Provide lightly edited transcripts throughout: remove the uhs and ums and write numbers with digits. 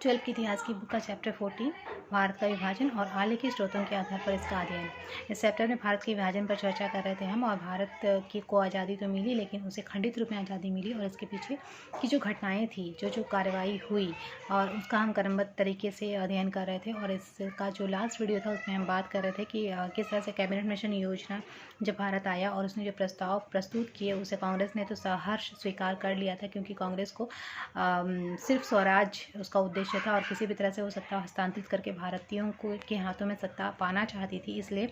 12 के इतिहास की बुक का चैप्टर 14 भारत का विभाजन और हाल के स्रोतों के आधार पर इसका अध्ययन। इस चैप्टर में भारत के विभाजन पर चर्चा कर रहे थे हम। और भारत को आज़ादी तो मिली, लेकिन उसे खंडित रूप में आज़ादी मिली और इसके पीछे की जो घटनाएं थी, जो कार्रवाई हुई, और उसका हम क्रमबद्ध तरीके से अध्ययन कर रहे थे। और इसका जो लास्ट वीडियो था उसमें हम बात कर रहे थे कि किस तरह से कैबिनेट मिशन योजना जब भारत आया और उसने जो प्रस्ताव प्रस्तुत किए उसे कांग्रेस ने तो सहर्ष स्वीकार कर लिया था, क्योंकि कांग्रेस को सिर्फ स्वराज उसका उद्देश्य था और किसी भी तरह से वो सत्ता हस्तांतरित करके भारतीयों को के हाथों में सत्ता पाना चाहती थी। इसलिए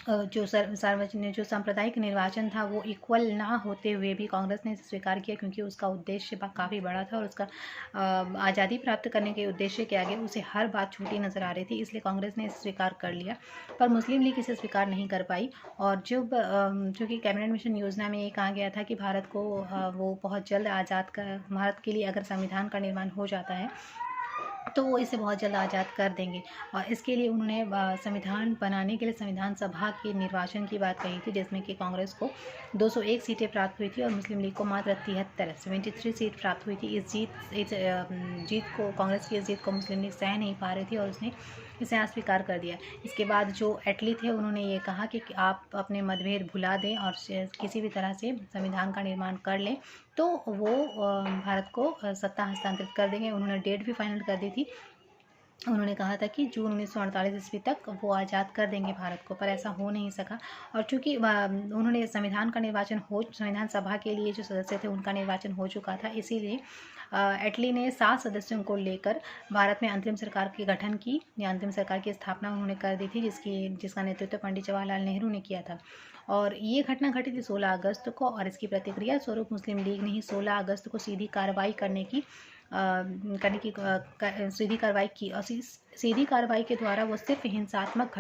जो सार्वजनिक जो सांप्रदायिक निर्वाचन था वो इक्वल ना होते हुए भी कांग्रेस ने इसे स्वीकार किया, क्योंकि उसका उद्देश्य काफ़ी बड़ा था और उसका आज़ादी प्राप्त करने के उद्देश्य के आगे उसे हर बात छोटी नज़र आ रही थी। इसलिए कांग्रेस ने इसे स्वीकार कर लिया, पर मुस्लिम लीग इसे स्वीकार नहीं कर पाई। और जब जो कि कैबिनेट मिशन योजना में ये कहा गया था कि भारत को वो बहुत जल्द आज़ाद कर, भारत के लिए अगर संविधान का निर्माण हो जाता है तो वो इसे बहुत जल्द आज़ाद कर देंगे। और इसके लिए उन्होंने संविधान बनाने के लिए संविधान सभा के निर्वाचन की बात कही थी, जिसमें कि कांग्रेस को 201 सीटें प्राप्त हुई थी और मुस्लिम लीग को मात्र 73 सीट प्राप्त हुई थी। इस जीत को, कांग्रेस की इस जीत को मुस्लिम लीग सह नहीं पा रही थी और उसने इसे अस्वीकार कर दिया। इसके बाद जो एटली थे उन्होंने ये कहा कि आप अपने मतभेद भुला दें और किसी भी तरह से संविधान का निर्माण कर लें तो वो भारत को सत्ता हस्तांतरित कर देंगे। उन्होंने डेट भी फाइनल कर दी थी। उन्होंने कहा था कि जून 1948 ईस्वी तक वो आज़ाद कर देंगे भारत को, पर ऐसा हो नहीं सका। और चूँकि उन्होंने संविधान सभा के लिए जो सदस्य थे उनका निर्वाचन हो चुका था, इसीलिए एटली ने 7 सदस्यों को लेकर भारत में अंतरिम सरकार की गठन की या अंतरिम सरकार की स्थापना उन्होंने कर दी थी, जिसका नेतृत्व पंडित जवाहरलाल नेहरू ने किया था। और ये घटना घटी थी 16 अगस्त को, और इसकी प्रतिक्रिया स्वरूप मुस्लिम लीग ने ही 16 अगस्त को सीधी कार्रवाई सीधी कार्रवाई की। और सीधी कार्रवाई के द्वारा वो सिर्फ हिंसात्मक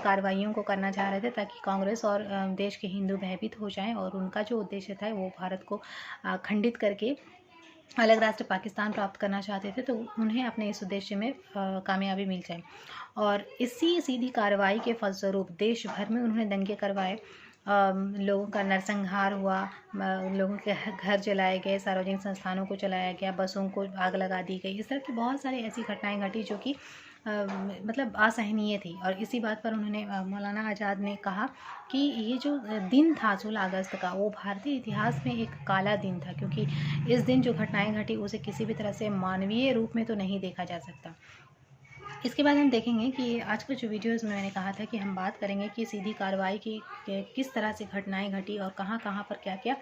कार्रवाइयों को करना चाह रहे थे, ताकि कांग्रेस और देश के हिंदू भयभीत हो जाएं और उनका जो उद्देश्य था वो भारत को खंडित करके अलग राष्ट्र पाकिस्तान प्राप्त करना चाहते थे, तो उन्हें अपने इस उद्देश्य में कामयाबी मिल जाए। और इसी सीधी कार्रवाई के फलस्वरूप देश भर में उन्होंने दंगे करवाए, लोगों का नरसंहार हुआ, लोगों के घर जलाए गए, सार्वजनिक संस्थानों को जलाया गया, बसों को आग लगा दी गई। इस तरह की बहुत सारी ऐसी घटनाएं घटी जो कि मतलब असहनीय थी। और इसी बात पर उन्होंने मौलाना आज़ाद ने कहा कि ये जो दिन था 16 अगस्त का, वो भारतीय इतिहास में एक काला दिन था, क्योंकि इस दिन जो घटनाएं घटी उसे किसी भी तरह से मानवीय रूप में तो नहीं देखा जा सकता। इसके बाद हम देखेंगे कि आज का जो वीडियो में मैंने कहा था कि हम बात करेंगे कि सीधी कार्रवाई की किस तरह से घटनाएं घटी और कहाँ कहाँ पर क्या क्या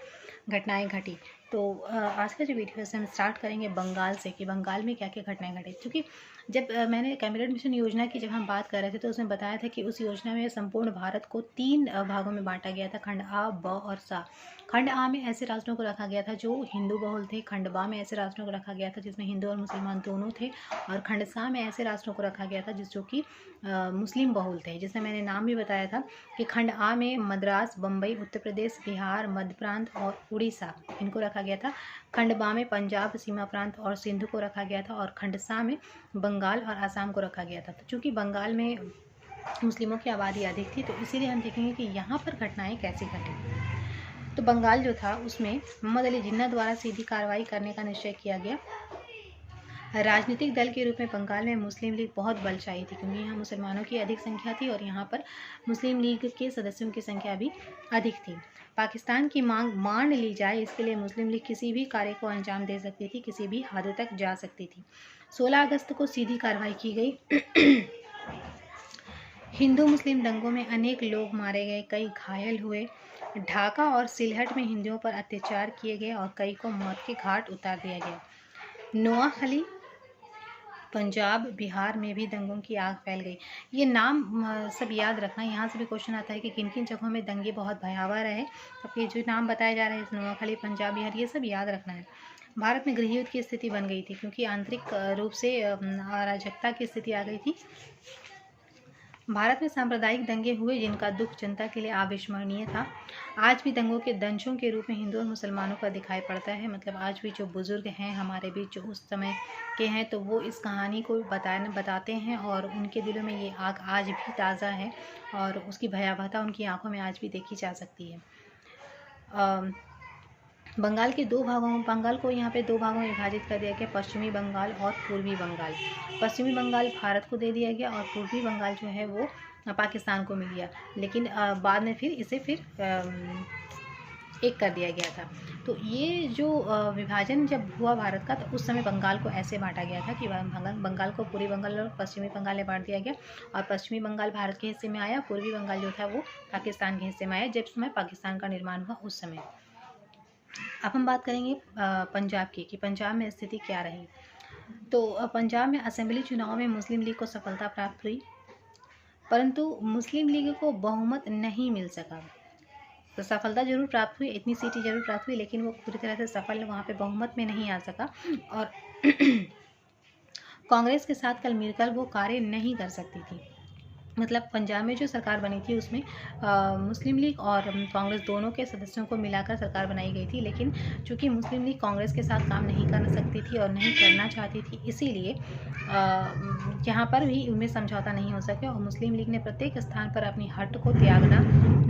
घटनाएं घटी। तो आज का जो वीडियो है हम स्टार्ट करेंगे बंगाल से, कि बंगाल में क्या क्या घटनाएं घटी। क्योंकि जब मैंने कैबिनेट मिशन योजना की जब हम बात कर रहे थे तो उसमें बताया था कि उस योजना में संपूर्ण भारत को 3 भागों में बांटा गया था, खंड आ, ब और सा। खंड आ में ऐसे राज्यों को रखा गया था जो हिंदू बहुल थे, खंड बा में ऐसे राज्यों को रखा गया था जिसमें हिंदू और मुसलमान दोनों थे, और खंड सा में ऐसे राष्ट्रों को रखा गया था जो कि मुस्लिम बहुल थे, जिसमें मैंने नाम भी बताया था कि खंड आ में मद्रास, बम्बई, उत्तर प्रदेश, बिहार, मध्य प्रांत और उड़ीसा इनको रखा गया था। खंड बा में पंजाब, सीमा प्रांत और सिंध को रखा गया था, और खंड सा में बंगाल और आसाम को रखा गया था। तो चूँकि बंगाल में मुस्लिमों की आबादी अधिक थी, तो इसीलिए हम देखेंगे कि यहाँ पर घटनाएं कैसी घटी। तो बंगाल जो था उसमें मोहम्मद अली जिन्ना द्वारा सीधी कार्रवाई करने का निश्चय किया गया। राजनीतिक दल के रूप में बंगाल में मुस्लिम लीग बहुत बलशाली थी, क्योंकि यहाँ मुसलमानों की अधिक संख्या थी और यहाँ पर मुस्लिम लीग के सदस्यों की संख्या भी अधिक थी। पाकिस्तान की मांग मान ली जाए, इसके लिए मुस्लिम लीग किसी भी कार्य को अंजाम दे सकती थी, किसी भी हद तक जा सकती थी। 16 अगस्त को सीधी कार्रवाई की गई। हिंदू मुस्लिम दंगों में अनेक लोग मारे गए, कई घायल हुए। ढाका और सिलहट में हिंदुओं पर अत्याचार किए गए और कई को मौत के घाट उतार दिया गया। नोआखली, पंजाब, बिहार में भी दंगों की आग फैल गई। ये नाम सब याद रखना, यहाँ से भी क्वेश्चन आता है कि किन किन जगहों में दंगे बहुत भयावह रहे। अब ये जो नाम बताए जा रहे हैं, नोआखली, पंजाब, बिहार, ये सब याद रखना है। भारत में गृह युद्ध की स्थिति बन गई थी, क्योंकि आंतरिक रूप से अराजकता की स्थिति आ गई थी। भारत में सांप्रदायिक दंगे हुए जिनका दुख जनता के लिए अविस्मरणीय था। आज भी दंगों के दंशों के रूप में हिंदू और मुसलमानों का दिखाई पड़ता है। मतलब आज भी जो बुजुर्ग हैं हमारे बीच, जो उस समय के हैं, तो वो इस कहानी को बताते हैं और उनके दिलों में ये आग आज भी ताज़ा है और उसकी भयावहता उनकी आंखों में आज भी देखी जा सकती है। बंगाल को यहाँ पे 2 भागों में विभाजित कर दिया गया, पश्चिमी बंगाल और पूर्वी बंगाल। पश्चिमी बंगाल भारत को दे दिया गया और पूर्वी बंगाल जो है वो पाकिस्तान को मिल गया, लेकिन बाद में फिर इसे एक कर दिया गया था। तो ये जो विभाजन जब हुआ भारत का, तो उस समय बंगाल को ऐसे बांटा गया था कि बंगाल को पूर्वी बंगाल और पश्चिमी बंगाल में बांट दिया गया, और पश्चिमी बंगाल भारत के हिस्से में आया, पूर्वी बंगाल जो था वो पाकिस्तान के हिस्से में आया जब समय पाकिस्तान का निर्माण हुआ उस समय। अब हम बात करेंगे पंजाब की, कि पंजाब में स्थिति क्या रही। तो पंजाब में असेंबली चुनाव में मुस्लिम लीग को सफलता प्राप्त हुई, परंतु मुस्लिम लीग को बहुमत नहीं मिल सका। तो सफलता जरूर प्राप्त हुई, इतनी सीटें जरूर प्राप्त हुई, लेकिन वो पूरी तरह से सफल वहाँ पे बहुमत में नहीं आ सका, और कांग्रेस के साथ कल मिलकर वो कार्य नहीं कर सकती थी। मतलब पंजाब में जो सरकार बनी थी उसमें मुस्लिम लीग और कांग्रेस दोनों के सदस्यों को मिलाकर सरकार बनाई गई थी, लेकिन चूंकि मुस्लिम लीग कांग्रेस के साथ काम नहीं कर सकती थी और नहीं करना चाहती थी, इसीलिए यहाँ पर भी उनमें समझौता नहीं हो सके, और मुस्लिम लीग ने प्रत्येक स्थान पर अपनी हट को त्यागना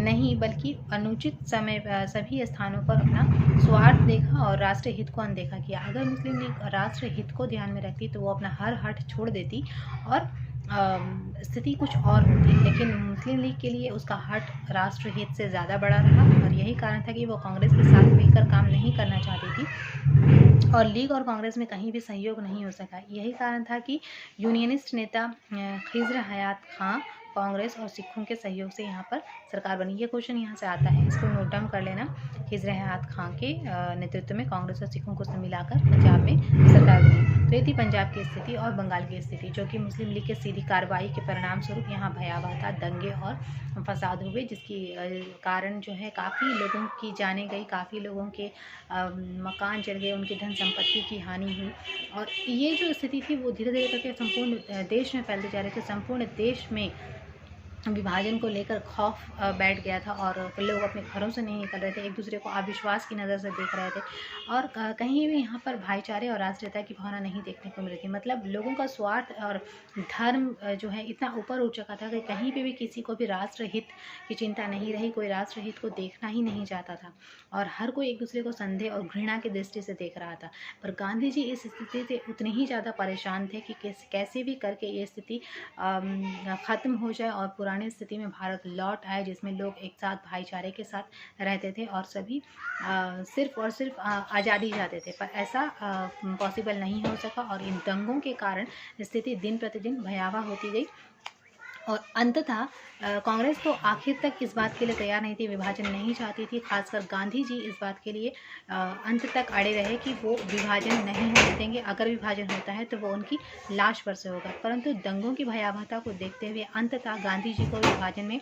नहीं, बल्कि अनुचित समय सभी स्थानों पर अपना स्वार्थ देखा और राष्ट्र हित को अनदेखा किया। अगर मुस्लिम लीग राष्ट्र हित को ध्यान में रखती तो वो अपना हर हट छोड़ देती और स्थिति कुछ और होती, लेकिन मुस्लिम लीग के लिए उसका हट राष्ट्रहित से ज़्यादा बड़ा रहा, और यही कारण था कि वो कांग्रेस के साथ मिलकर काम नहीं करना चाहती थी, और लीग और कांग्रेस में कहीं भी सहयोग नहीं हो सका। यही कारण था कि यूनियनिस्ट नेता खिज़र हयात खां कांग्रेस और सिखों के सहयोग से यहाँ पर सरकार बनी। ये क्वेश्चन यहाँ से आता है, इसको नोट डाउन कर लेना। खिज़र हयात खां के नेतृत्व में कांग्रेस और सिखों को मिलाकर पंजाब में सरकार बनी। तो ये थी पंजाब की स्थिति और बंगाल की स्थिति, जो कि मुस्लिम लीग के सीधी कार्रवाई के परिणाम स्वरूप यहाँ भयावह था, दंगे और फसाद हुए, जिसकी कारण जो है काफ़ी लोगों की जानें गई, काफ़ी लोगों के मकान जल गए, उनकी धन संपत्ति की हानि हुई, और ये जो स्थिति थी वो धीरे धीरे करके संपूर्ण देश में फैलती जा रही थी। संपूर्ण देश में विभाजन को लेकर खौफ बैठ गया था, और लोग अपने घरों से नहीं निकल रहे थे, एक दूसरे को अविश्वास की नज़र से देख रहे थे, और कहीं भी यहाँ पर भाईचारे और राष्ट्रीयता की भावना नहीं देखने को मिली थी। मतलब लोगों का स्वार्थ और धर्म जो है इतना ऊपर उठ चुका था कि कहीं पे भी किसी को भी राष्ट्र हित की चिंता नहीं रही, कोई राष्ट्र हित को देखना ही नहीं चाहता था, और हर कोई एक दूसरे को संदेह और घृणा की दृष्टि से देख रहा था। पर गांधी जी इस स्थिति से उतने ही ज़्यादा परेशान थे कि कैसे भी करके ये स्थिति ख़त्म हो जाए और पुरानी स्थिति में भारत लौट आए, जिसमें लोग एक साथ भाईचारे के साथ रहते थे और सभी सिर्फ और सिर्फ आज़ादी चाहते थे। पर ऐसा पॉसिबल नहीं हो सका, और इन दंगों के कारण स्थिति दिन प्रतिदिन भयावह होती गई, और अंततः कांग्रेस तो आखिर तक इस बात के लिए तैयार नहीं थी, विभाजन नहीं चाहती थी। खासकर गांधी जी इस बात के लिए अंत तक अड़े रहे कि वो विभाजन नहीं होने देंगे, अगर विभाजन होता है तो वो उनकी लाश पर से होगा। परंतु दंगों की भयावहता को देखते हुए अंततः गांधी जी को विभाजन में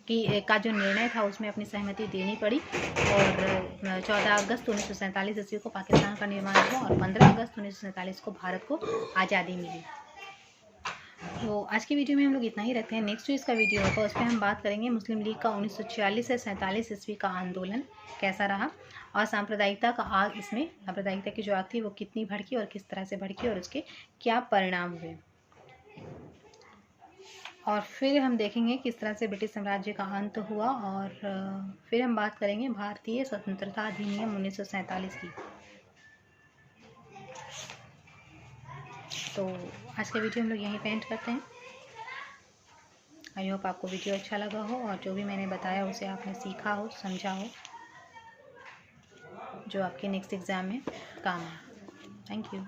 का जो निर्णय था उसमें अपनी सहमति देनी पड़ी, और 14 अगस्त 1947 ईस्वी को पाकिस्तान का निर्माण हुआ, और 15 अगस्त 1947 को भारत को आज़ादी मिली। तो आज की वीडियो में हम लोग इतना ही रखते हैं। नेक्स्ट जो इसका वीडियो होगा उस पर हम बात करेंगे मुस्लिम लीग का 1946 से 47 ईस्वी का आंदोलन कैसा रहा, और सांप्रदायिकता का आग, इसमें सांप्रदायिकता की जो आग थी वो कितनी भड़की और किस तरह से भड़की और उसके क्या परिणाम हुए। और फिर हम देखेंगे किस तरह से ब्रिटिश साम्राज्य का अंत हुआ, और फिर हम बात करेंगे भारतीय स्वतंत्रता अधिनियम 1947 की। तो आज का वीडियो हम लोग यहीं पे एंड करते हैं। आई होप आपको वीडियो अच्छा लगा हो, और जो भी मैंने बताया उसे आपने सीखा हो, समझा हो, जो आपके नेक्स्ट एग्ज़ाम में काम आए। Thank you.